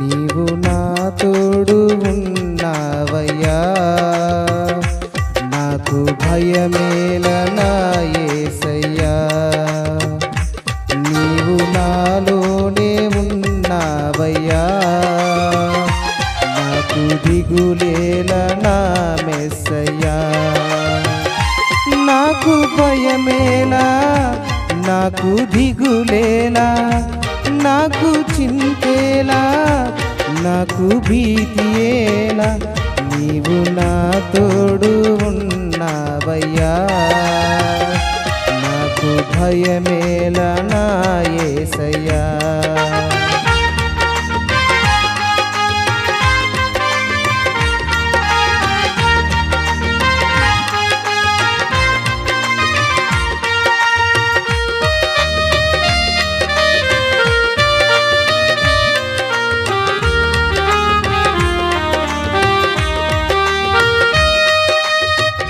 నీవు నా తోడు ఉన్నావయ్యా, నాకు భయమేల నా యేసయ్యా. నీవు నాలోనే ఉన్నావయ్యా, నాకు దిగులేల నా మెస్సయ్యా. నాకు భయమేలా, నాకు దిగులేలా, నాకు చింతేలా, నాకు భీతియేలా, నీవు నా తోడు ఉన్నావయ్యా, నాకు భయమేలా నా యేసయ్యా.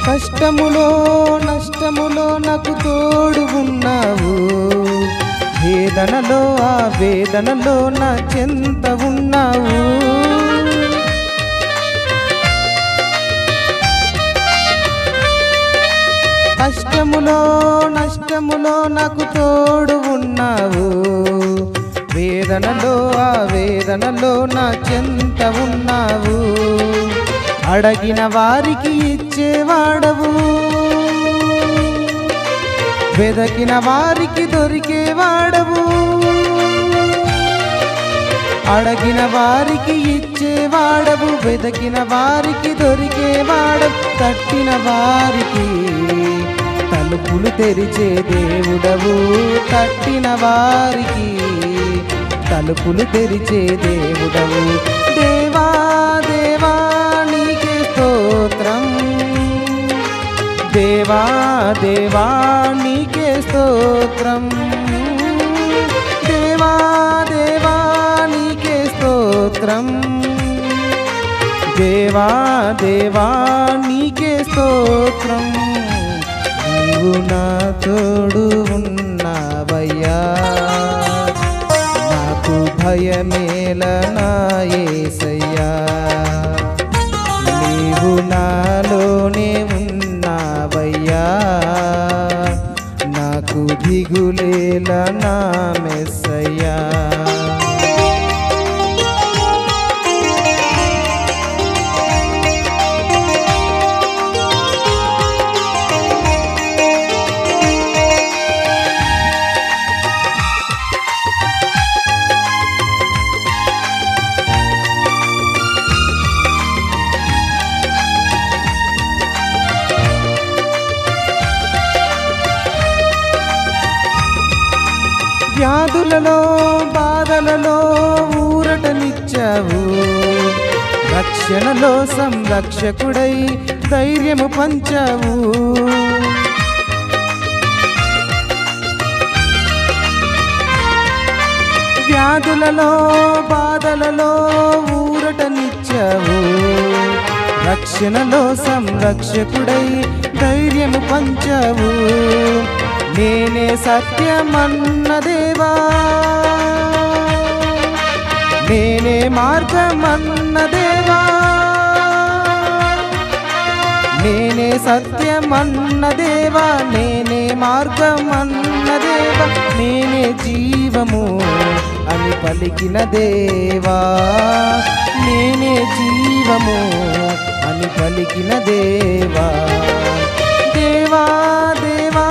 కష్టములో నష్టములో నాకు తోడు ఉన్నావు, వేదనలో ఆ వేదనలో నా చెంత ఉన్నావు. కష్టములో నష్టములో నాకు తోడు ఉన్నావు, వేదనలో ఆ వేదనలో నా చెంత ఉన్నావు. అడగిన వారికి ఇచ్చేవాడవు, వెదకిన వారికి దొరికేవాడవు. అడగిన వారికి ఇచ్చేవాడవు, వెదకిన వారికి దొరికేవాడవు. తట్టిన వారికి తలుపులు తెరిచే దేవుడవు, తట్టిన వారికి తలుపులు తెరిచే దేవుడవు. దేవా దేవా నీకే స్తోత్రం, దేవా దేవా నీకే స్తోత్రం, దేవా దేవా నీకే స్తోత్రం, దేవా దేవా నీకే స్తోత్రం. నీవు నా తోడు ఉన్నావయ్యా, నాకు భయమేల నా యేసయ్యా. నీవు నాలోనే ఉన్నావయ్యా, నాకు దిగులేల నా మెస్సయ్యా. వ్యాధులలో బాధలలో ఊరటనిచ్చావు, రక్షణలో సంరక్షకుడై ధైర్యము పంచావు. వ్యాధులలో బాధలలో ఊరటనిచ్చావు, రక్షణలో సంరక్షకుడై ధైర్యము పంచావు. నేనే సత్యమన్న దేవా, నేనే మార్గమన్న దేవా, నేనే సత్యమన్న దేవా, నేనే మార్గమన్న దేవా, నేనే జీవము అని పలికిన దేవా, నేనే జీవము అని పలికిన దేవా. దేవా దేవా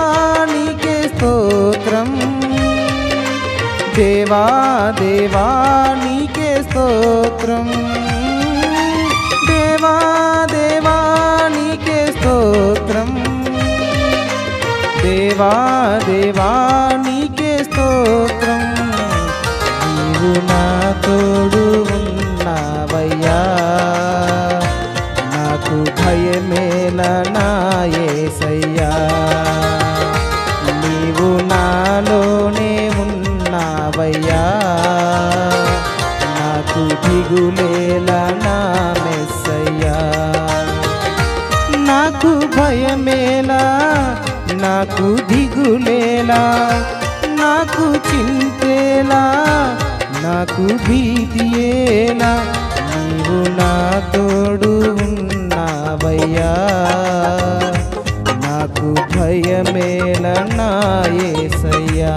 నీకే స్తోత్రం, దేవా దేవా నీకే స్తోత్రం, దేవా దేవా నీకే స్తోత్రం, దేవా దేవా నీకే స్తోత్రం. నీవు నా తోడు ఉన్నావయ్యా, నాకు భయమేల నా యేసయ్యా. నీవు నాలోనే ఉన్నావయ్యా, నాకు దిగులేల నా మెస్సయ్యా. నాకు భయమేలా, నాకు దిగులేలా, నాకు చింతేలా, నాకు భీతియేలా నీవు నా తోడు ఉన్నావయ్యా నాకు భయమేల నా యేసయ్యా